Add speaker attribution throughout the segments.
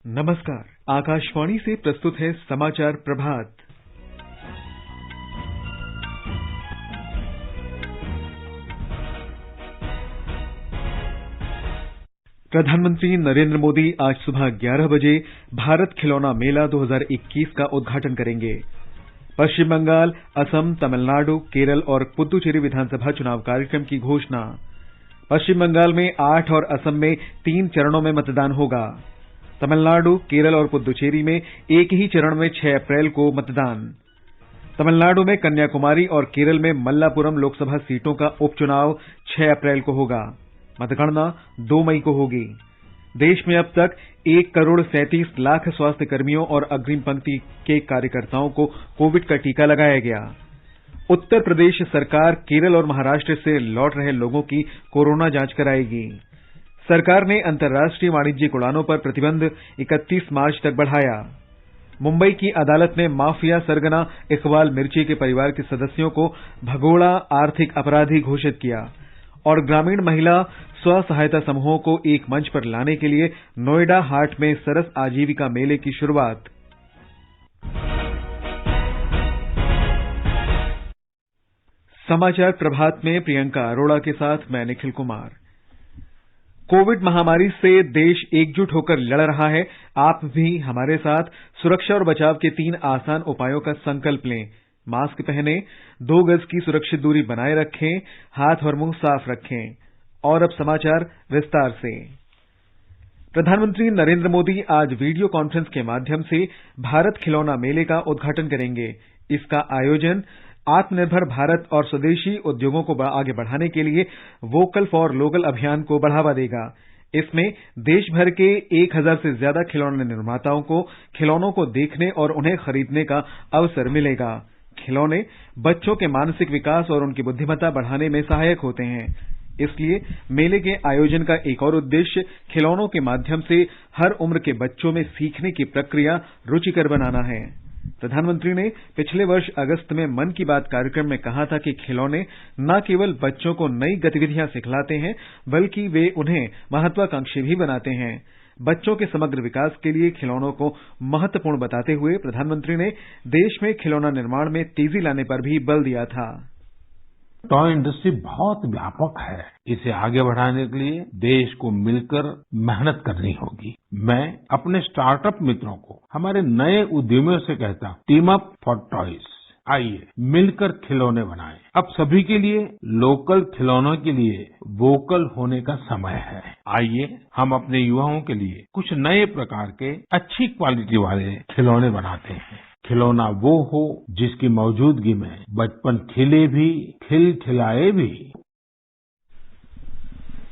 Speaker 1: नमस्कार, आकाशवाणी से प्रस्तुत है समाचार प्रभात। प्रधानमंत्री नरेंद्र मोदी आज सुबह 11 बजे भारत खिलौना मेला 2021 का उद्घाटन करेंगे। पश्चिम बंगाल, असम, तमिलनाडु, केरल और पुद्दुचेरी विधानसभा चुनाव कार्यक्रम की घोषणा। पश्चिम बंगाल में 8 और असम में 3 चरणों में मतदान होगा। तमिलनाडु, केरल और पुद्दुचेरी में एक ही चरण में 6 अप्रैल को मतदान। तमिलनाडु में कन्याकुमारी और केरल में मल्लापुरम लोकसभा सीटों का उपचुनाव 6 अप्रैल को होगा। मतगणना 2 मई को होगी। देश में अब तक 1,37,00,000 स्वास्थ्य कर्मियों और अग्रिम पंक्ति के कार्यकर्ताओं को कोविड का टीका लगाया गया। उत्तर प्रदेश सरकार केरल और महाराष्ट्र से लौट रहे लोगों की कोरोना जांच कराएगी। सरकार ने अंतर्राष्ट्रीय वाणिज्यिक उड़ानों पर प्रतिबंध 31 मार्च तक बढ़ाया। मुंबई की अदालत ने माफिया सरगना इकबाल मिर्ची के परिवार के सदस्यों को भगोड़ा आर्थिक अपराधी घोषित किया। और ग्रामीण महिला स्व सहायता समूहों को एक मंच पर लाने के लिए नोएडा हाट में सरस आजीविका मेले की शुरुआत। समाचार प्रभात में प्रियंका अरोड़ा के साथ मैं निखिल कुमार। कोविड महामारी से देश एकजुट होकर लड़ रहा है। आप भी हमारे साथ सुरक्षा और बचाव के 3 आसान उपायों का संकल्प लें। मास्क पहनें, 2 गज की सुरक्षित दूरी बनाए रखें, हाथ और मुंह साफ रखें। और अब समाचार विस्तार से। प्रधानमंत्री नरेंद्र मोदी आज वीडियो कॉन्फ्रेंस के माध्यम से भारत खिलौना मेले का उद्घाटन करेंगे। इसका आयोजन आत्मनिर्भर भारत और स्वदेशी उद्योगों को आगे बढ़ाने के लिए वोकल फॉर लोकल अभियान को बढ़ावा देगा। इसमें देश भर के 1000 से ज्यादा खिलौना निर्माताओं को खिलौनों को देखने और उन्हें खरीदने का अवसर मिलेगा। खिलौने बच्चों के मानसिक विकास और उनकी बुद्धिमत्ता बढ़ाने में सहायक होते हैं। इसलिए मेले के आयोजन का एक और उद्देश्य खिलौनों के माध्यम से हर उम्र के बच्चों में सीखने की प्रक्रिया रुचिकर बनाना है। प्रधानमंत्री ने पिछले वर्ष अगस्त में मन की बात कार्यक्रम में कहा था कि खिलौने न केवल बच्चों को नई गतिविधियां सिखलाते हैं, बल्कि वे उन्हें महत्वाकांक्षी भी बनाते हैं। बच्चों के समग्र विकास के लिए खिलौनों को महत्वपूर्ण बताते हुए प्रधानमंत्री ने देश में खिलौना निर्माण में तेजी लाने पर भी बल दिया था।
Speaker 2: टॉय इंडस्ट्री बहुत व्यापक है। इसे आगे बढ़ाने के लिए देश को मिलकर मेहनत करनी होगी। मैं अपने स्टार्टअप मित्रों को, हमारे नए उद्यमियों से कहता हूं, टीम अप फॉर टॉयज। आइए मिलकर खिलौने बनाएं। अब सभी के लिए लोकल खिलौनों के लिए वोकल होने का समय है। आइए हम अपने युवाओं के लिए कुछ नए प्रकार के अच्छी क्वालिटी वाले खिलौने बनाते हैं। खिलौना वो हो जिसकी मौजूदगी में बचपन खिले भी, खिलखिलाए भी।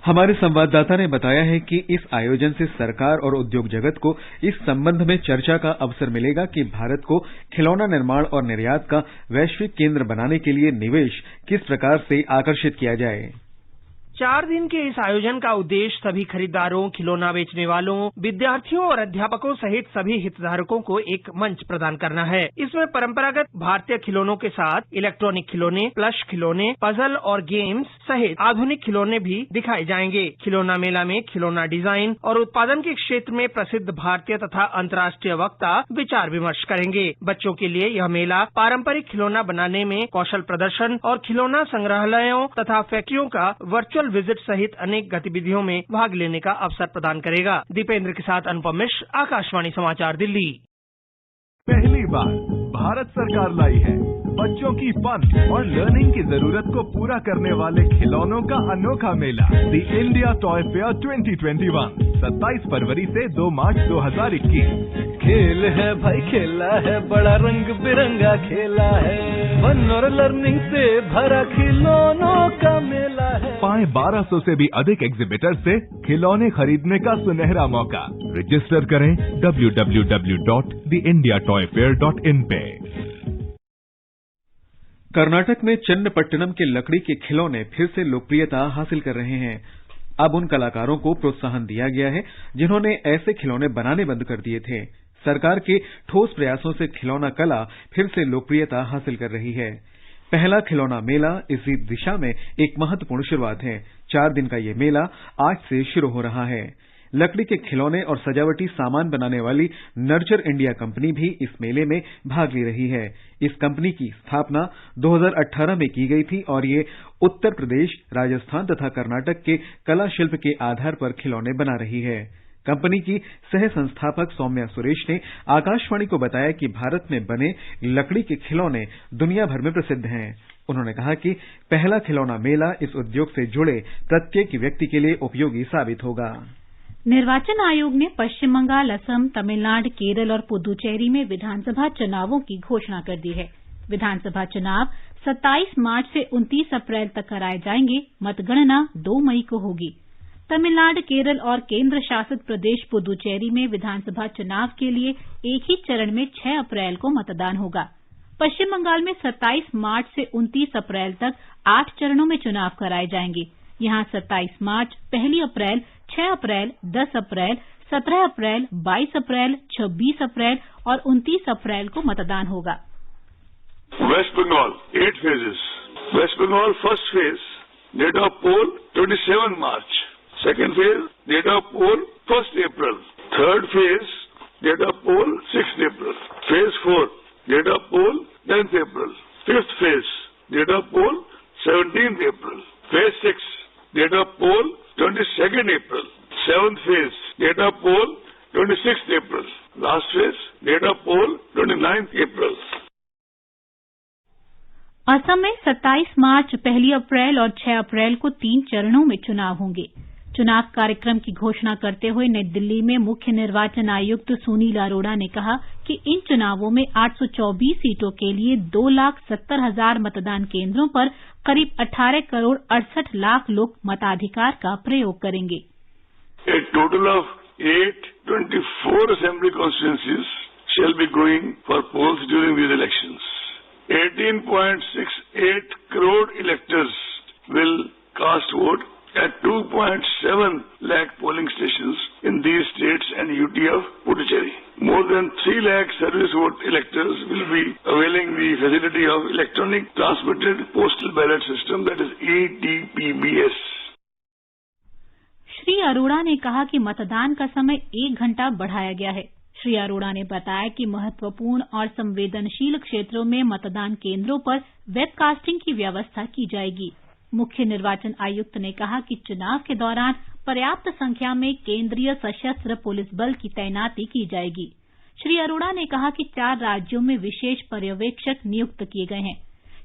Speaker 1: हमारे संवाददाता ने बताया है कि इस आयोजन से सरकार और उद्योग जगत को इस संबंध में चर्चा का अवसर मिलेगा कि भारत को खिलौना निर्माण और निर्यात का वैश्विक केंद्र बनाने के लिए निवेश किस प्रकार से आकर्षित किया जाए।
Speaker 3: 4 दिन के इस आयोजन का उद्देश्य सभी खरीदारों, खिलौना बेचने वालों, विद्यार्थियों और अध्यापकों सहित सभी हितधारकों को एक मंच प्रदान करना है। इसमें परंपरागत भारतीय खिलौनों के साथ इलेक्ट्रॉनिक खिलौने, प्लश खिलौने, पजल और गेम्स सहित आधुनिक खिलौने भी दिखाए जाएंगे। खिलौना मेला में खिलौना डिजाइन और उत्पादन के क्षेत्र में प्रसिद्ध भारतीय तथा अंतर्राष्ट्रीय वक्ता विचार विमर्श करेंगे। बच्चों के लिए यह मेला पारंपरिक खिलौना बनाने में कौशल प्रदर्शन और खिलौना संग्रहालयों तथा फैक्ट्रियों का वर्चुअल विजिट सहित अनेक गतिविधियों में भाग लेने का अवसर प्रदान करेगा। दीपेंद्र के साथ अनुपम मिश्र, आकाशवाणी समाचार, दिल्ली।
Speaker 4: पहली बार भारत सरकार लाई है बच्चों की फन और लर्निंग की जरूरत को पूरा करने वाले खिलौनों का अनोखा मेला, द इंडिया टॉय फेयर 2021, 27 फरवरी से 2 मार्च 2021।
Speaker 5: खेल है भाई, खेला है, बड़ा रंग बिरंगा खेला है, फन और लर्निंग से भरा खिलौनों का मेला है।
Speaker 4: पाए 1200 से भी अधिक एग्जिबिटर से खिलौने खरीदने का सुनहरा मौका। रजिस्टर करें www.theindiatoyfair.in पे।
Speaker 1: कर्नाटक में चन्नपट्टनम के लकड़ी के खिलौने फिर से लोकप्रियता हासिल कर रहे हैं। अब उन कलाकारों को प्रोत्साहन दिया गया है जिन्होंने ऐसे खिलौने बनाने बंद कर दिए थे। सरकार के ठोस प्रयासों से खिलौना कला फिर से लोकप्रियता हासिल कर रही है। पहला खिलौना मेला इसी दिशा में एक महत्वपूर्ण शुरुआत है। 4 दिन का ये मेला आज से शुरू हो रहा है। लकड़ी के खिलौने और सजावटी सामान बनाने वाली नर्चर इंडिया कंपनी भी इस मेले में भाग ले रही है। इस कंपनी की स्थापना 2018 में की गई थी और ये उत्तर प्रदेश, राजस्थान तथा कर्नाटक के कला शिल्प के आधार पर खिलौने बना रही है। कंपनी की सह संस्थापक सौम्या सुरेश ने आकाशवाणी को बताया कि भारत में बने लकड़ी के खिलौने दुनिया भर में प्रसिद्ध हैं। उन्होंने कहा कि पहला खिलौना मेला इस उद्योग से जुड़े प्रत्येक व्यक्ति के लिए उपयोगी साबित होगा।
Speaker 6: निर्वाचन आयोग ने पश्चिम बंगाल, असम, तमिलनाडु, केरल और पुदुचेरी में विधानसभा चुनावों की घोषणा कर दी है। विधानसभा चुनाव 27 मार्च से 29 अप्रैल तक कराए जाएंगे। मतगणना 2 मई को होगी। तमिलनाडु, केरल और केंद्र शासित प्रदेश पुदुचेरी में विधानसभा चुनाव के लिए एक ही चरण में 6 अप्रैल को मतदान होगा। पश्चिम बंगाल में 27 मार्च से 29 अप्रैल तक 8 चरणों में चुनाव कराए जाएंगे। यहां 27 मार्च, 1 अप्रैल, 6 अप्रैल, 10 अप्रैल, 17 अप्रैल, 22 अप्रैल, 26 अप्रैल और 29 अप्रैल को मतदान होगा।
Speaker 7: West Bengal, 8 phases. West Bengal first phase, date of poll 27 March. Second phase, date of poll 1st April. Third phase, date of poll 6th April. Phase 4, date of poll 10th April. Fifth phase, date of poll 17th April. Phase 6, date of poll 22nd April. Seventh phase, date of poll 26th April. Last phase, date of poll 29th April.
Speaker 6: Assam में 27 मार्च, 1 अप्रैल और 6 अप्रैल को 3 चरणों में चुनाव होंगे। चुनाव कार्यक्रम की घोषणा करते हुए नई दिल्ली में मुख्य निर्वाचन आयुक्त सुनील अरोड़ा ने कहा कि इन चुनावों में 824 सीटों के लिए 2,70,000 मतदान केंद्रों पर करीब 18 करोड़ 68 लाख लोग मताधिकार का प्रयोग करेंगे।
Speaker 7: A total of 824 assembly constituencies shall be going for polls during these elections. 18.68 crore electors will cast vote at 2.7 lakh polling stations in these states and UT of Puducherry. More than 3 lakh service vote electors will be availing the facility of electronic transmitted postal ballot system, that is ETPBS.
Speaker 6: Shri Arora ने कहा कि मतदान का समय 1 घंटा बढ़ाया गया है। श्री अरोड़ा ने बताया कि महत्वपूर्ण और संवेदनशील क्षेत्रों में मतदान केंद्रों पर वेबकास्टिंग की व्यवस्था की जाएगी। मुख्य निर्वाचन आयुक्त ने कहा कि चुनाव के दौरान पर्याप्त संख्या में केंद्रीय सशस्त्र पुलिस बल की तैनाती की जाएगी। श्री अरोड़ा ने कहा कि 4 राज्यों में विशेष पर्यवेक्षक नियुक्त किए गए हैं।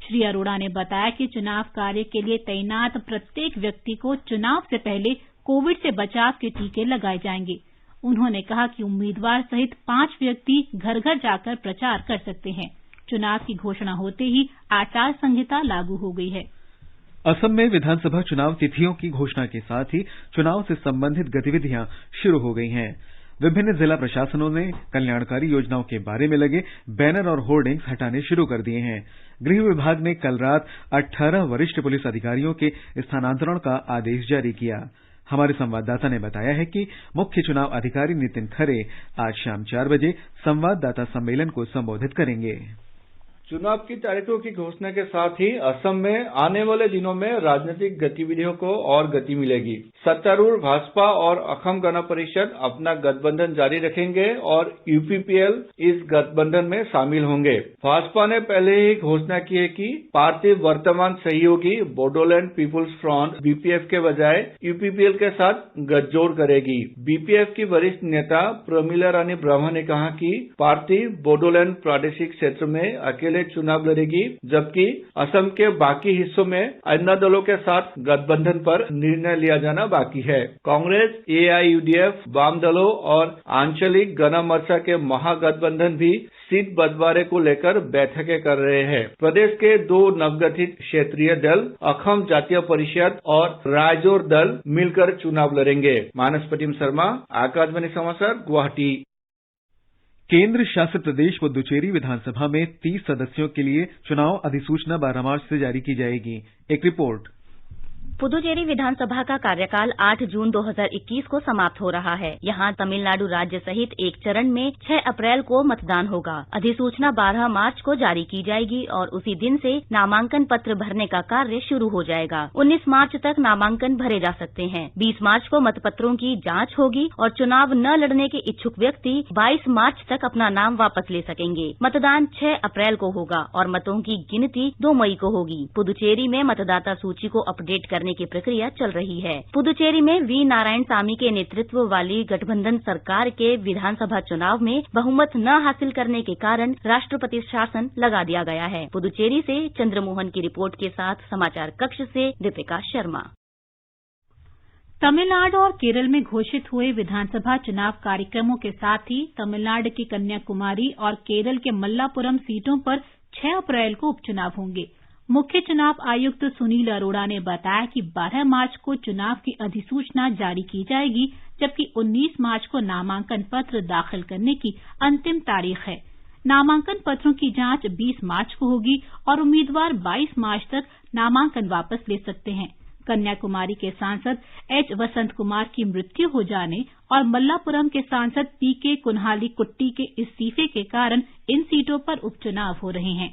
Speaker 6: श्री अरोड़ा ने बताया कि चुनाव कार्य के लिए तैनात प्रत्येक व्यक्ति को चुनाव से पहले कोविड से बचाव के टीके लगाए जाएंगे। उन्होंने कहा कि उम्मीदवार सहित 5 व्यक्ति घर घर जाकर प्रचार कर सकते हैं। चुनाव की घोषणा होते ही आचार संहिता लागू हो गई है।
Speaker 1: असम में विधानसभा चुनाव तिथियों की घोषणा के साथ ही चुनाव से संबंधित गतिविधियां शुरू हो गई हैं। विभिन्न जिला प्रशासनों ने कल्याणकारी योजनाओं के बारे में लगे बैनर और होर्डिंग्स हटाने शुरू कर दिए हैं। गृह विभाग ने कल रात 18 वरिष्ठ पुलिस अधिकारियों के स्थानांतरण का आदेश जारी किया। हमारे संवाददाता ने बताया है कि मुख्य चुनाव अधिकारी नितिन खरे आज शाम 4 बजे संवाददाता सम्मेलन को संबोधित करेंगे।
Speaker 8: चुनाव की तारीखों की घोषणा के साथ ही असम में आने वाले दिनों में राजनीतिक गतिविधियों को और गति मिलेगी। सत्तारूढ़ भाजपा और असम गण परिषद अपना गठबंधन जारी रखेंगे और यूपीपीएल इस गठबंधन में शामिल होंगे। भाजपा ने पहले ही घोषणा की है कि पार्टी वर्तमान सहयोगी बोडोलैंड पीपुल्स फ्रंट बीपीएफ के बजाय यूपीपीएल के साथ गठजोड़ करेगी। बीपीएफ की वरिष्ठ नेता प्रमिला रानी ब्रह्मा ने कहा कि पार्टी बोडोलैंड प्रादेशिक क्षेत्र में अकेले चुनाव लड़ेगी, जबकि असम के बाकी हिस्सों में अन्य दलों के साथ गठबंधन पर निर्णय लिया जाना बाकी है। कांग्रेस, एआईयूडीएफ, वाम दलों और आंचलिक गण मोर्चा के महागठबंधन भी सीट बंटवारे को लेकर बैठकें कर रहे हैं। प्रदेश के 2 नवगठित क्षेत्रीय दल असम जातीय परिषद और रायजोर दल मिलकर चुनाव लड़ेंगे। मानस प्रतिम शर्मा, आकाशवाणी समाचार, गुवाहाटी।
Speaker 1: केंद्र शासित प्रदेश पुदुचेरी विधानसभा में 30 सदस्यों के लिए चुनाव अधिसूचना 12 मार्च से जारी की जाएगी। एक रिपोर्ट।
Speaker 9: पुदुचेरी विधानसभा का कार्यकाल 8 जून 2021 को समाप्त हो रहा है। यहाँ तमिलनाडु राज्य सहित एक चरण में 6 अप्रैल को मतदान होगा। अधिसूचना 12 मार्च को जारी की जाएगी और उसी दिन से नामांकन पत्र भरने का कार्य शुरू हो जाएगा। 19 मार्च तक नामांकन भरे जा सकते हैं। 20 मार्च को मतपत्रों की जांच होगी और चुनाव न लड़ने के इच्छुक व्यक्ति 22 मार्च तक अपना नाम वापस ले सकेंगे। मतदान 6 अप्रैल को होगा और मतों की गिनती 2 मई को होगी। पुदुचेरी में मतदाता सूची को अपडेट करने की प्रक्रिया चल रही है। पुदुचेरी में वी नारायणसामी के नेतृत्व वाली गठबंधन सरकार के विधानसभा चुनाव में बहुमत न हासिल करने के कारण राष्ट्रपति शासन लगा दिया गया है। पुदुचेरी से चंद्रमोहन की रिपोर्ट के साथ समाचार कक्ष से दीपिका शर्मा।
Speaker 6: तमिलनाडु और केरल में घोषित हुए विधानसभा चुनाव कार्यक्रमों के साथ ही तमिलनाडु की कन्याकुमारी और केरल के मल्लापुरम सीटों पर 6 अप्रैल को उपचुनाव होंगे। मुख्य चुनाव आयुक्त सुनील अरोड़ा ने बताया कि 12 मार्च को चुनाव की अधिसूचना जारी की जाएगी, जबकि 19 मार्च को नामांकन पत्र दाखिल करने की अंतिम तारीख है। नामांकन पत्रों की जांच 20 मार्च को होगी और उम्मीदवार 22 मार्च तक नामांकन वापस ले सकते हैं। कन्याकुमारी के सांसद एच वसंत कुमार की मृत्यु हो जाने और मल्लापुरम के सांसद पीके कुन्हाली कुट्टी के इस्तीफे के कारण इन सीटों पर उपचुनाव हो रहे हैं।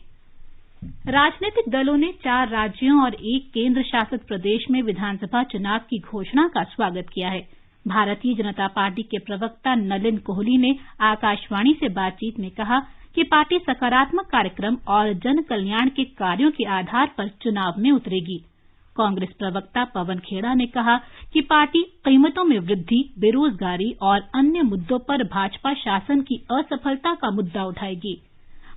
Speaker 6: राजनीतिक दलों ने 4 राज्यों और 1 केंद्र शासित प्रदेश में विधानसभा चुनाव की घोषणा का स्वागत किया है। भारतीय जनता पार्टी के प्रवक्ता नलिन कोहली ने आकाशवाणी से बातचीत में कहा कि पार्टी सकारात्मक कार्यक्रम और जन कल्याण के कार्यों के आधार पर चुनाव में उतरेगी। कांग्रेस प्रवक्ता पवन खेड़ा ने कहा कि पार्टी कीमतों में वृद्धि, बेरोजगारी और अन्य मुद्दों पर भाजपा शासन की असफलता का मुद्दा उठाएगी।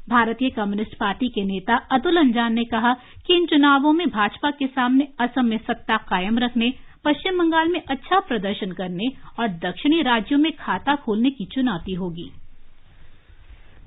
Speaker 6: भारतीय कम्युनिस्ट पार्टी के नेता अतुल अंजान ने कहा कि इन चुनावों में भाजपा के सामने असम में सत्ता कायम रखने, पश्चिम बंगाल में अच्छा प्रदर्शन करने और दक्षिणी राज्यों में खाता खोलने की चुनौती होगी।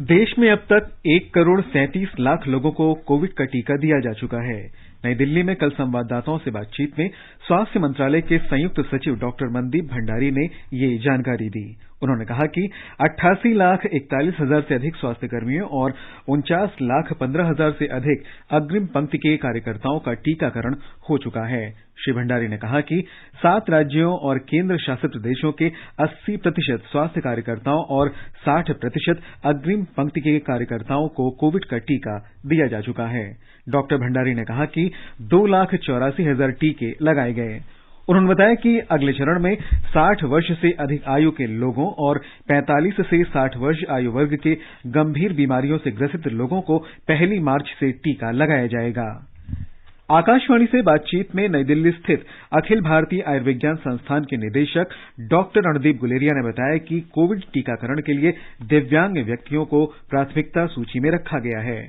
Speaker 1: देश में अब तक 1 करोड़ 37 लाख लोगों को कोविड का टीका दिया जा चुका है। नई दिल्ली में कल संवाददाताओं से बातचीत में स्वास्थ्य मंत्रालय के संयुक्त सचिव डॉक्टर मनदीप भंडारी ने ये जानकारी दी। उन्होंने कहा कि 88,41,000 से अधिक स्वास्थ्यकर्मियों और 49,15,000 से अधिक अग्रिम पंक्ति के कार्यकर्ताओं का टीकाकरण हो चुका है। श्री भंडारी ने कहा कि 7 राज्यों और केंद्र शासित प्रदेशों के 80% स्वास्थ्य कार्यकर्ताओं और 60% अग्रिम पंक्ति के कार्यकर्ताओं को कोविड का टीका दिया जा चुका है। डॉक्टर भंडारी ने कहा कि 2,84,000 टीके लगाए गए। उन्होंने बताया कि अगले चरण में 60 वर्ष से अधिक आयु के लोगों और 45 से 60 वर्ष आयु वर्ग के गंभीर बीमारियों से ग्रसित लोगों को 1 मार्च से टीका लगाया जाएगा। आकाशवाणी से बातचीत में नई दिल्ली स्थित अखिल भारतीय आयुर्विज्ञान संस्थान के निदेशक डॉक्टर रणदीप गुलेरिया ने बताया कि कोविड टीकाकरण के लिए दिव्यांग व्यक्तियों को प्राथमिकता सूची में रखा गया है।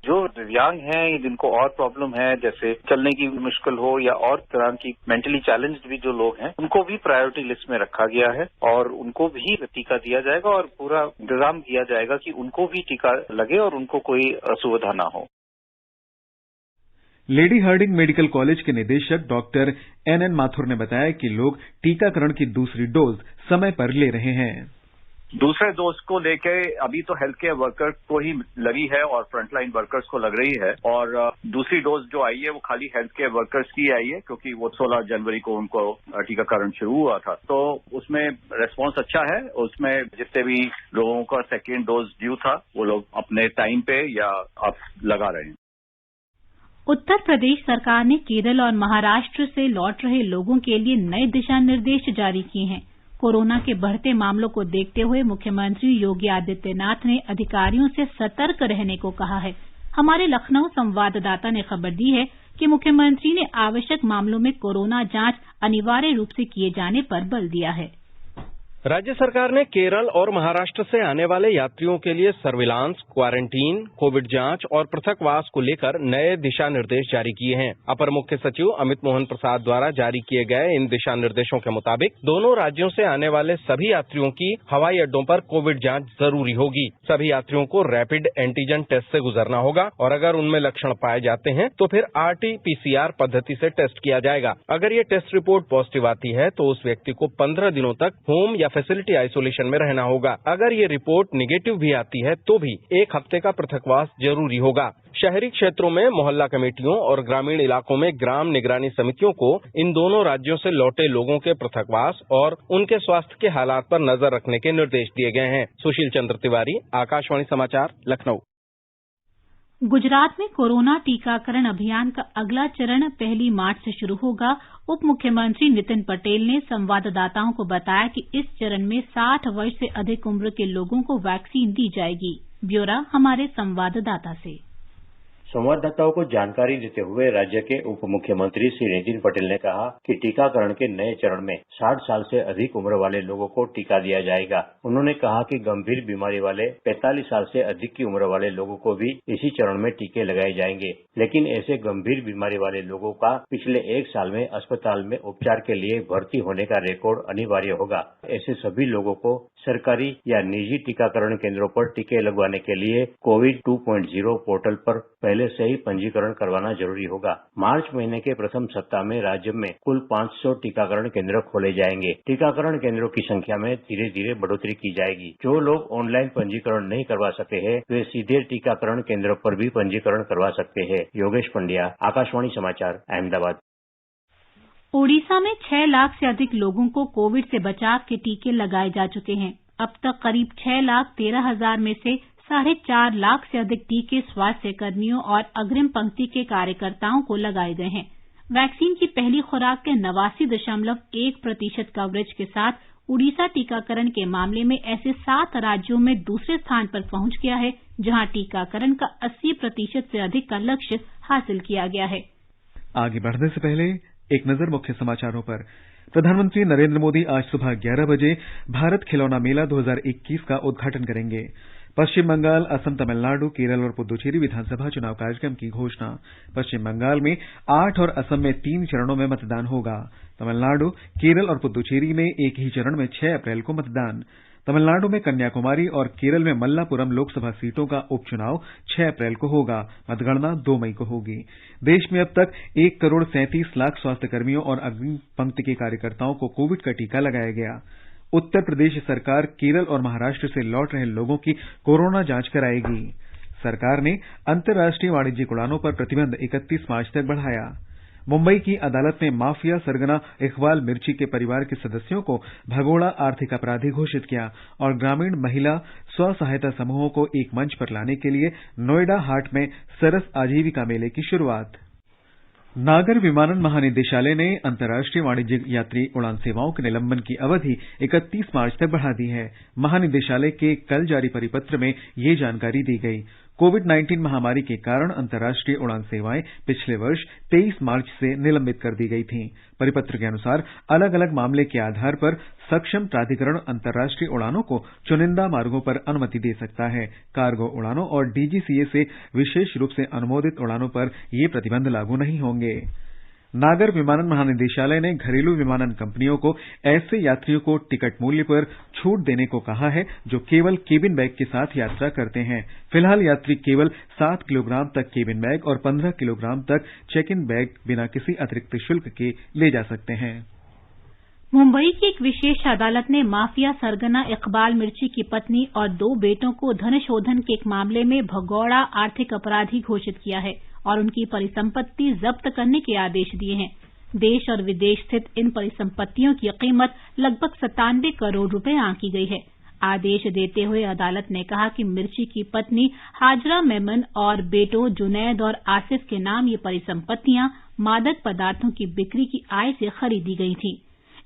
Speaker 10: जो दिव्यांग हैं, जिनको और प्रॉब्लम है, जैसे चलने की मुश्किल हो या और तरह की मेंटली चैलेंज्ड भी जो लोग हैं, उनको भी प्रायोरिटी लिस्ट में रखा गया है और उनको भी टीका दिया जाएगा और पूरा इंतजाम किया जाएगा कि उनको भी टीका लगे और उनको कोई असुविधा ना हो।
Speaker 1: लेडी हार्डिंग मेडिकल कॉलेज के निदेशक डॉक्टर एनएन माथुर ने बताया कि लोग टीकाकरण की दूसरी डोज समय पर ले रहे हैं।
Speaker 11: दूसरे डोज को लेके अभी तो हेल्थ केयर वर्कर्स को ही लगी है और फ्रंटलाइन वर्कर्स को लग रही है और दूसरी डोज जो आई है वो खाली हेल्थ केयर वर्कर्स की आई है, क्योंकि वो 16 जनवरी को उनको टीकाकरण शुरू हुआ था। तो उसमें रेस्पॉन्स अच्छा है। उसमें जितने भी लोगों का सेकेंड डोज ड्यू था वो लोग अपने टाइम पे या अब लगा रहे हैं।
Speaker 6: उत्तर प्रदेश सरकार ने केरल और महाराष्ट्र से लौट रहे लोगों के लिए नए दिशा निर्देश जारी किए हैं। कोरोना के बढ़ते मामलों को देखते हुए मुख्यमंत्री योगी आदित्यनाथ ने अधिकारियों से सतर्क रहने को कहा है। हमारे लखनऊ संवाददाता ने खबर दी है कि मुख्यमंत्री ने आवश्यक मामलों में कोरोना जांच अनिवार्य रूप से किए जाने पर बल दिया है।
Speaker 12: राज्य सरकार ने केरल और महाराष्ट्र से आने वाले यात्रियों के लिए सर्विलांस, क्वारंटीन, कोविड जांच और पृथकवास को लेकर नए दिशा निर्देश जारी किए हैं। अपर मुख्य सचिव अमित मोहन प्रसाद द्वारा जारी किए गए इन दिशा निर्देशों के मुताबिक दोनों राज्यों से आने वाले सभी यात्रियों की हवाई अड्डों पर कोविड जांच जरूरी होगी। सभी यात्रियों को रैपिड एंटीजन टेस्ट से गुजरना होगा और अगर उनमें लक्षण पाए जाते हैं तो फिर RT-PCR पद्धति से टेस्ट किया जाएगा। अगर ये टेस्ट रिपोर्ट पॉजिटिव आती है तो उस व्यक्ति को 15 दिनों तक होम या फैसिलिटी आइसोलेशन में रहना होगा। अगर ये रिपोर्ट निगेटिव भी आती है तो भी 1 हफ्ते का पृथकवास जरूरी होगा। शहरी क्षेत्रों में मोहल्ला कमेटियों और ग्रामीण इलाकों में ग्राम निगरानी समितियों को इन दोनों राज्यों से लौटे लोगों के पृथकवास और उनके स्वास्थ्य के हालात पर नजर रखने के निर्देश दिए गए हैं। सुशील चंद्र तिवारी, आकाशवाणी समाचार, लखनऊ।
Speaker 6: गुजरात में कोरोना टीकाकरण अभियान का अगला चरण 1 मार्च से शुरू होगा। उप मुख्यमंत्री नितिन पटेल ने संवाददाताओं को बताया कि इस चरण में 60 वर्ष से अधिक उम्र के लोगों को वैक्सीन दी जाएगी। ब्यौरा हमारे संवाददाता से।
Speaker 13: संवाददाताओं को जानकारी देते हुए राज्य के उप मुख्यमंत्री श्री नितिन पटेल ने कहा कि टीकाकरण के नए चरण में 60 साल से अधिक उम्र वाले लोगों को टीका दिया जाएगा। उन्होंने कहा कि गंभीर बीमारी वाले 45 साल से अधिक की उम्र वाले लोगों को भी इसी चरण में टीके लगाए जाएंगे, लेकिन ऐसे गंभीर बीमारी वाले लोगों का पिछले 1 साल में अस्पताल में उपचार के लिए भर्ती होने का रिकॉर्ड अनिवार्य होगा। ऐसे सभी लोगों को सरकारी या निजी टीकाकरण केंद्रों पर टीके लगवाने के लिए कोविड 2.0 पोर्टल पर पहले से ही पंजीकरण करवाना जरूरी होगा। मार्च महीने के प्रथम सप्ताह में राज्य में कुल 500 टीकाकरण केंद्र खोले जाएंगे। टीकाकरण केंद्रों की संख्या में धीरे धीरे बढ़ोतरी की जाएगी। जो लोग ऑनलाइन पंजीकरण नहीं करवा सके हैं, वे सीधे टीकाकरण केंद्रों पर भी पंजीकरण करवा सकते हैं। योगेश पंड्या, आकाशवाणी समाचार, अहमदाबाद।
Speaker 6: ओडिशा में 6 लाख से अधिक लोगों को कोविड से बचाव के टीके लगाए जा चुके हैं। अब तक करीब 6,13,000 में से 4.5 लाख से अधिक टीके स्वास्थ्य कर्मियों और अग्रिम पंक्ति के कार्यकर्ताओं को लगाए गए हैं। वैक्सीन की पहली खुराक के 89.1% कवरेज के साथ उड़ीसा टीकाकरण के मामले में ऐसे 7 राज्यों में दूसरे स्थान पर पहुंच गया है, जहां टीकाकरण का 80% से अधिक का लक्ष्य हासिल किया गया है।
Speaker 1: आगे बढ़ने से पहले एक नजर मुख्य समाचारों पर। प्रधानमंत्री नरेंद्र मोदी आज सुबह 11 बजे भारत खिलौना मेला 2021 का उद्घाटन करेंगे। पश्चिम बंगाल, असम, तमिलनाडु, केरल और पुद्दुचेरी विधानसभा चुनाव कार्यक्रम की घोषणा। पश्चिम बंगाल में 8 और असम में 3 चरणों में मतदान होगा। तमिलनाडु, केरल और पुद्दुचेरी में एक ही चरण में 6 अप्रैल को मतदान। तमिलनाडु में कन्याकुमारी और केरल में मल्लापुरम लोकसभा सीटों का उपचुनाव 6 अप्रैल को होगा। मतगणना 2 मई को होगी। देश में अब तक 1,37 लाख स्वास्थ्य कर्मियों और अग्रिम पंक्ति के कार्यकर्ताओं को कोविड का टीका लगाया गया। उत्तर प्रदेश सरकार केरल और महाराष्ट्र से लौट रहे लोगों की कोरोना जांच कराएगी। सरकार ने अंतर्राष्ट्रीय वाणिज्यिक उड़ानों पर प्रतिबंध 31 मार्च तक बढ़ाया। मुंबई की अदालत ने माफिया सरगना इकबाल मिर्ची के परिवार के सदस्यों को भगोड़ा आर्थिक अपराधी घोषित किया और ग्रामीण महिला स्व सहायता समूहों को एक मंच पर लाने के लिए नोएडा हाट में सरस आजीविका मेले की शुरुआत। नागर विमानन महानिदेशालय ने अंतर्राष्ट्रीय वाणिज्यिक यात्री उड़ान सेवाओं के निलंबन की अवधि 31 मार्च तक बढ़ा दी है। महानिदेशालय के कल जारी परिपत्र में ये जानकारी दी गई। कोविड-19 महामारी के कारण अंतर्राष्ट्रीय उड़ान सेवाएं पिछले वर्ष 23 मार्च से निलंबित कर दी गई थीं। परिपत्र के अनुसार अलग अलग मामले के आधार पर सक्षम प्राधिकरण अंतर्राष्ट्रीय उड़ानों को चुनिंदा मार्गों पर अनुमति दे सकता है। कार्गो उड़ानों और डीजीसीए से विशेष रूप से अनुमोदित उड़ानों पर ये प्रतिबंध लागू नहीं होंगे। नागर विमानन महानिदेशालय ने घरेलू विमानन कंपनियों को ऐसे यात्रियों को टिकट मूल्य पर छूट देने को कहा है जो केवल केबिन बैग के साथ यात्रा करते हैं। फिलहाल यात्री केवल 7 किलोग्राम तक केबिन बैग और 15 किलोग्राम तक चेक इन बैग बिना किसी अतिरिक्त शुल्क के ले जा सकते हैं।
Speaker 6: मुंबई की एक विशेष अदालत ने माफिया सरगना इकबाल मिर्ची की पत्नी और 2 बेटों को धन शोधन के एक मामले में भगोड़ा आर्थिक अपराधी घोषित किया है और उनकी परिसंपत्ति जब्त करने के आदेश दिए हैं। देश और विदेश स्थित इन परिसंपत्तियों की कीमत लगभग 97 करोड़ रुपए आंकी गई है। आदेश देते हुए अदालत ने कहा कि मिर्ची की पत्नी हाजरा मेमन और बेटों जुनैद और आसिफ के नाम ये परिसंपत्तियां मादक पदार्थों की बिक्री की आय से खरीदी गई थीं।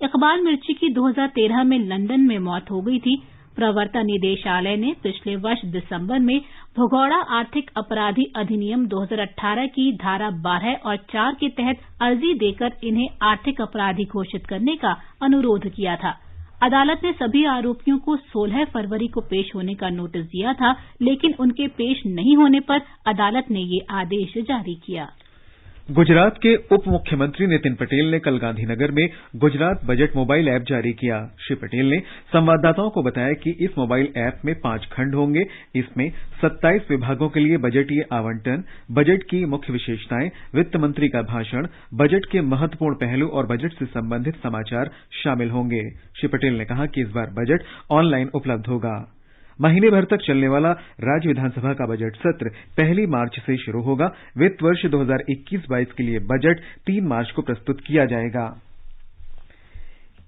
Speaker 6: इकबाल मिर्ची की 2013 में लंदन में मौत हो गई थी। प्रवर्तन निदेशालय ने पिछले वर्ष दिसंबर में भगोड़ा आर्थिक अपराधी अधिनियम 2018 की धारा 12 और 4 के तहत अर्जी देकर इन्हें आर्थिक अपराधी घोषित करने का अनुरोध किया था। अदालत ने सभी आरोपियों को 16 फरवरी को पेश होने का नोटिस दिया था, लेकिन उनके पेश नहीं होने पर अदालत ने ये आदेश जारी किया।
Speaker 1: गुजरात के उप मुख्यमंत्री नितिन पटेल ने कल गांधीनगर में गुजरात बजट मोबाइल ऐप जारी किया। श्री पटेल ने संवाददाताओं को बताया कि इस मोबाइल ऐप में 5 खंड होंगे। इसमें 27 विभागों के लिए बजटीय आवंटन, बजट की मुख्य विशेषताएं, वित्त मंत्री का भाषण, बजट के महत्वपूर्ण पहलू और बजट से संबंधित समाचार शामिल होंगे। श्री पटेल ने कहा कि इस बार बजट ऑनलाइन उपलब्ध होगा। महीने भर तक चलने वाला राज्य विधानसभा का बजट सत्र 1 मार्च से शुरू होगा। वित्त वर्ष 2021-22 के लिए बजट 3 मार्च को प्रस्तुत किया जाएगा।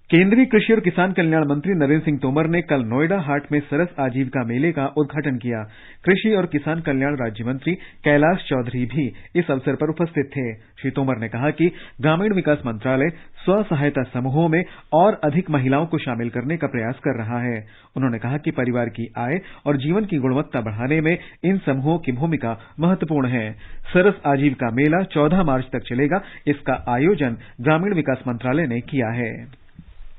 Speaker 1: केंद्रीय कृषि और किसान कल्याण मंत्री नरेंद्र सिंह तोमर ने कल नोएडा हाट में सरस आजीविका मेले का उद्घाटन किया। कृषि और किसान कल्याण राज्य मंत्री कैलाश चौधरी भी इस अवसर पर उपस्थित थे। श्री तोमर ने कहा कि ग्रामीण विकास मंत्रालय स्व सहायता समूहों में और अधिक महिलाओं को शामिल करने का प्रयास कर रहा है। उन्होंने कहा कि परिवार की आय और जीवन की गुणवत्ता बढ़ाने में इन समूहों की भूमिका महत्वपूर्ण है। सरस आजीविका मेला 14 मार्च तक चलेगा। इसका आयोजन ग्रामीण विकास मंत्रालय ने किया है।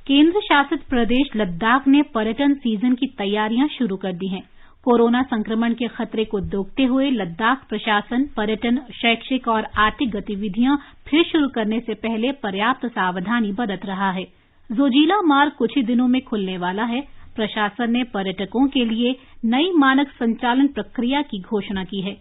Speaker 6: केंद्र शासित प्रदेश लद्दाख ने पर्यटन सीजन की तैयारियां शुरू कर दी हैं। कोरोना संक्रमण के खतरे को देखते हुए लद्दाख प्रशासन पर्यटन, शैक्षिक और आर्थिक गतिविधियां फिर शुरू करने से पहले पर्याप्त सावधानी बरत रहा है। जोजिला मार्ग कुछ ही दिनों में खुलने वाला है। प्रशासन ने पर्यटकों के लिए नई मानक संचालन प्रक्रिया की घोषणा की है।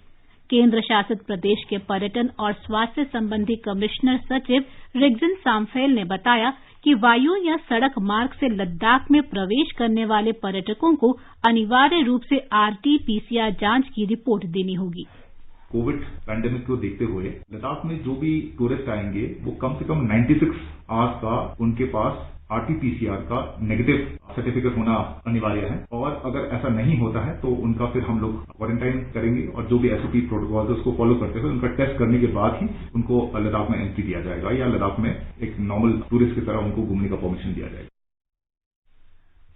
Speaker 6: केंद्र शासित प्रदेश के पर्यटन और स्वास्थ्य संबंधी कमिश्नर सचिव रिगजिन सामफेल ने बताया कि वायु या सड़क मार्ग से लद्दाख में प्रवेश करने वाले पर्यटकों को अनिवार्य रूप से RT-PCR जांच की रिपोर्ट देनी होगी।
Speaker 14: कोविड पैंडेमिक को देखते हुए लद्दाख में जो भी टूरिस्ट आएंगे वो कम से कम 96 आवर्स का उनके पास RT-PCR का नेगेटिव सर्टिफिकेट होना अनिवार्य है और अगर ऐसा नहीं होता है तो उनका फिर हम लोग क्वारंटाइन करेंगे और जो भी SOP प्रोटोकॉल है उसको फॉलो करते हुए उनका टेस्ट करने के बाद ही उनको लद्दाख में एंट्री दिया जाएगा या लद्दाख में एक नॉर्मल टूरिस्ट की तरह उनको घूमने का परमिशन दिया जाएगा।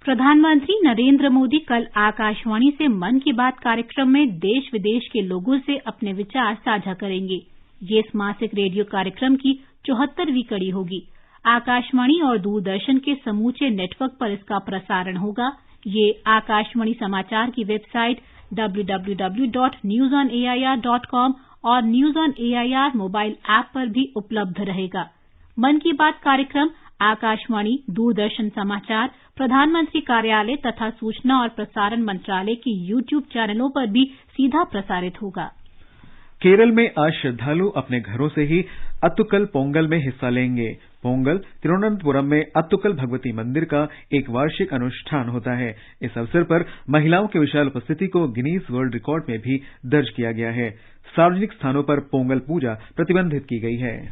Speaker 6: प्रधानमंत्री नरेंद्र मोदी कल आकाशवाणी से मन की बात कार्यक्रम में देश विदेश के लोगों से अपने विचार साझा करेंगे। ये इस मासिक रेडियो कार्यक्रम की 74वीं कड़ी होगी। आकाशवाणी और दूरदर्शन के समूचे नेटवर्क पर इसका प्रसारण होगा। ये आकाशवाणी समाचार की वेबसाइट www.newsonair.com और news on AIR mobile app पर भी उपलब्ध रहेगा। मन की बात कार्यक्रम आकाशवाणी, दूरदर्शन समाचार, प्रधानमंत्री कार्यालय तथा सूचना और प्रसारण मंत्रालय के YouTube चैनलों पर भी सीधा प्रसारित होगा।
Speaker 1: केरल में आज श्रद्धालु अपने घरों से ही अत्तुकल पोंगल में हिस्सा लेंगे। पोंगल तिरुवनंतपुरम में अत्तुकल भगवती मंदिर का एक वार्षिक अनुष्ठान होता है। इस अवसर पर महिलाओं की विशाल उपस्थिति को गिनीज वर्ल्ड रिकॉर्ड में भी दर्ज किया गया है। सार्वजनिक स्थानों पर पोंगल पूजा प्रतिबंधित की गई है।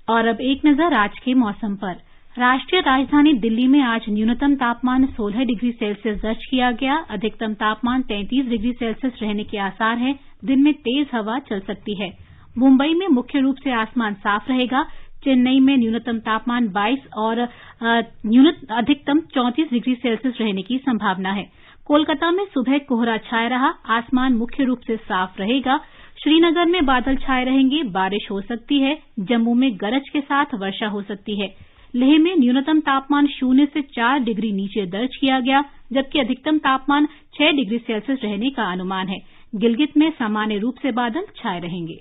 Speaker 6: और अब एक नजर आज के मौसम पर। राष्ट्रीय राजधानी दिल्ली में आज न्यूनतम तापमान 16 डिग्री सेल्सियस दर्ज किया गया। अधिकतम तापमान 33 डिग्री सेल्सियस रहने के आसार हैं। दिन में तेज हवा चल सकती है। मुंबई में मुख्य रूप से आसमान साफ रहेगा। चेन्नई में न्यूनतम तापमान 22 और अधिकतम 34 डिग्री सेल्सियस रहने की संभावना है। कोलकाता में सुबह कोहरा छाया रहा। आसमान मुख्य रूप से साफ रहेगा। श्रीनगर में बादल छाए रहेंगे। बारिश हो सकती है। जम्मू में गरज के साथ वर्षा हो सकती है। लेह में न्यूनतम तापमान 0 से 4 डिग्री नीचे दर्ज किया गया, जबकि अधिकतम तापमान 6 डिग्री सेल्सियस रहने का अनुमान है। गिलगित में सामान्य रूप से बादल छाए रहेंगे।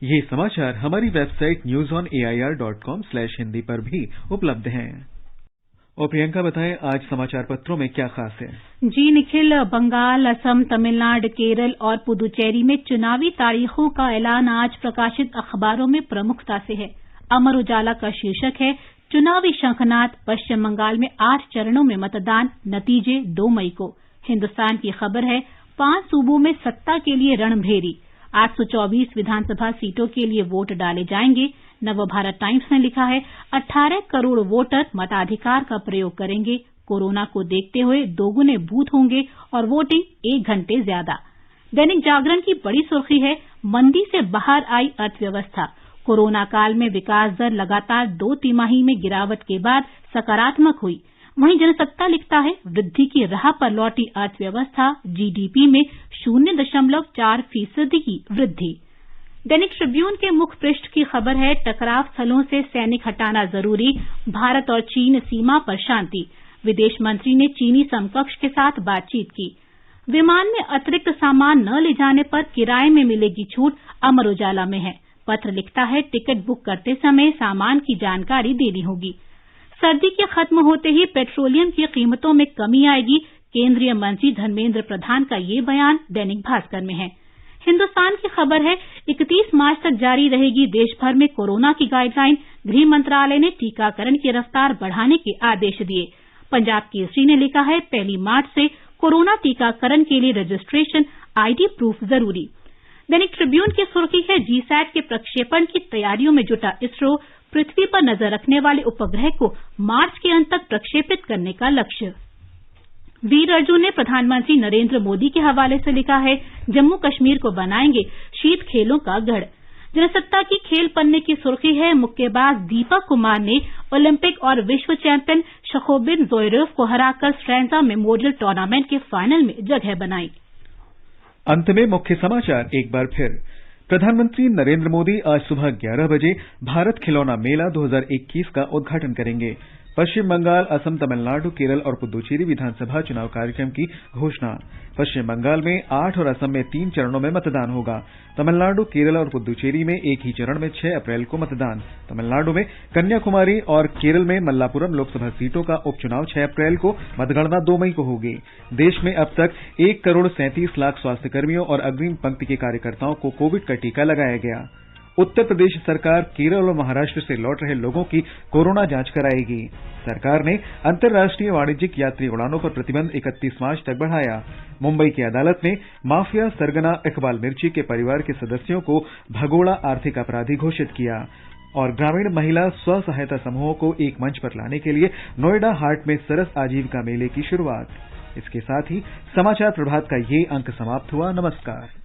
Speaker 1: ये समाचार हमारी वेबसाइट newsonair.com/हिंदी पर भी उपलब्ध हैं। और प्रियंका बताएं आज समाचार पत्रों में क्या खास है।
Speaker 6: जी निखिल, बंगाल, असम, तमिलनाडु, केरल और पुदुचेरी में चुनावी तारीखों का ऐलान आज प्रकाशित अखबारों में प्रमुखता से है। अमर उजाला का शीर्षक है चुनावी शंखनाद, पश्चिम बंगाल में 8 चरणों में मतदान, नतीजे 2 मई को। हिन्दुस्तान की खबर है 5 सूबों में सत्ता के लिए रणभेरी, 824 विधानसभा सीटों के लिए वोट डाले जाएंगे। नवभारत टाइम्स ने लिखा है 18 करोड़ वोटर मताधिकार का प्रयोग करेंगे। कोरोना को देखते हुए दोगुने बूथ होंगे और वोटिंग 1 घंटे ज्यादा। दैनिक जागरण की बड़ी सुर्खी है मंदी से बाहर आई अर्थव्यवस्था। कोरोना काल में विकास दर लगातार 2 तिमाही में गिरावट के बाद सकारात्मक हुई। वहीं जनसत्ता लिखता है वृद्धि की राह पर लौटी अर्थव्यवस्था, जीडीपी में 0.4% की वृद्धि। दैनिक ट्रिब्यून के मुख्य पृष्ठ की खबर है टकराव स्थलों से सैनिक हटाना जरूरी, भारत और चीन सीमा पर शांति। विदेश मंत्री ने चीनी समकक्ष के साथ बातचीत की। विमान में अतिरिक्त सामान न ले जाने पर किराए में मिलेगी छूट, अमर उजाला में है। पत्र लिखता है, टिकट बुक करते समय सामान की जानकारी देनी होगी। सर्दी के खत्म होते ही पेट्रोलियम की कीमतों में कमी आएगी। केंद्रीय मंत्री धर्मेंद्र प्रधान का ये बयान दैनिक भास्कर में है। हिंदुस्तान की खबर है, 31 मार्च तक जारी रहेगी देश भर में कोरोना की गाइडलाइन। गृह मंत्रालय ने टीकाकरण की रफ्तार बढ़ाने के आदेश दिए। पंजाब केसरी ने लिखा है, 1 मार्च से कोरोना टीकाकरण के लिए रजिस्ट्रेशन, आईडी प्रूफ जरूरी। दैनिक ट्रिब्यून की सुर्खी है, जीसैट के प्रक्षेपण की तैयारियों में जुटा इसरो, पृथ्वी पर नजर रखने वाले उपग्रह को मार्च के अंत तक प्रक्षेपित करने का लक्ष्य। वीर अर्जुन ने प्रधानमंत्री नरेंद्र मोदी के हवाले से लिखा है, जम्मू कश्मीर को बनाएंगे शीत खेलों का गढ़। जनसत्ता की खेल पन्ने की सुर्खी है, मुक्केबाज दीपक कुमार ने ओलंपिक और विश्व चैंपियन शखोबिन जोइरोव को हराकर स्ट्रेंजा मेमोरियल टूर्नामेंट के फाइनल में जगह बनाई।
Speaker 1: अंत में मुख्य समाचार एक बार फिर। प्रधानमंत्री नरेंद्र मोदी आज सुबह 11 बजे भारत खिलौना मेला 2021 का उद्घाटन करेंगे। पश्चिम बंगाल, असम, तमिलनाडु, केरल और पुदुचेरी विधानसभा चुनाव कार्यक्रम की घोषणा। पश्चिम बंगाल में 8 और असम में 3 चरणों में मतदान होगा। तमिलनाडु, केरल और पुदुचेरी में एक ही चरण में 6 अप्रैल को मतदान। तमिलनाडु में कन्याकुमारी और केरल में मल्लापुरम लोकसभा सीटों का उपचुनाव 6 अप्रैल को, मतगणना 2 मई को होगी। देश में अब तक 1 करोड़ 37 लाख स्वास्थ्यकर्मियों और अग्रिम पंक्ति के कार्यकर्ताओं को कोविड का टीका लगाया गया। उत्तर प्रदेश सरकार केरल और महाराष्ट्र से लौट रहे लोगों की कोरोना जांच कराएगी। सरकार ने अंतर्राष्ट्रीय वाणिज्यिक यात्री उड़ानों पर प्रतिबंध 31 मार्च तक बढ़ाया। मुंबई की अदालत ने माफिया सरगना इकबाल मिर्ची के परिवार के सदस्यों को भगोड़ा आर्थिक अपराधी घोषित किया। और ग्रामीण महिला स्व सहायता समूहों को एक मंच पर लाने के लिए नोएडा हाट में सरस आजीविका मेले की शुरुआत। इसके साथ ही समाचार प्रभात का ये अंक समाप्त हुआ। नमस्कार।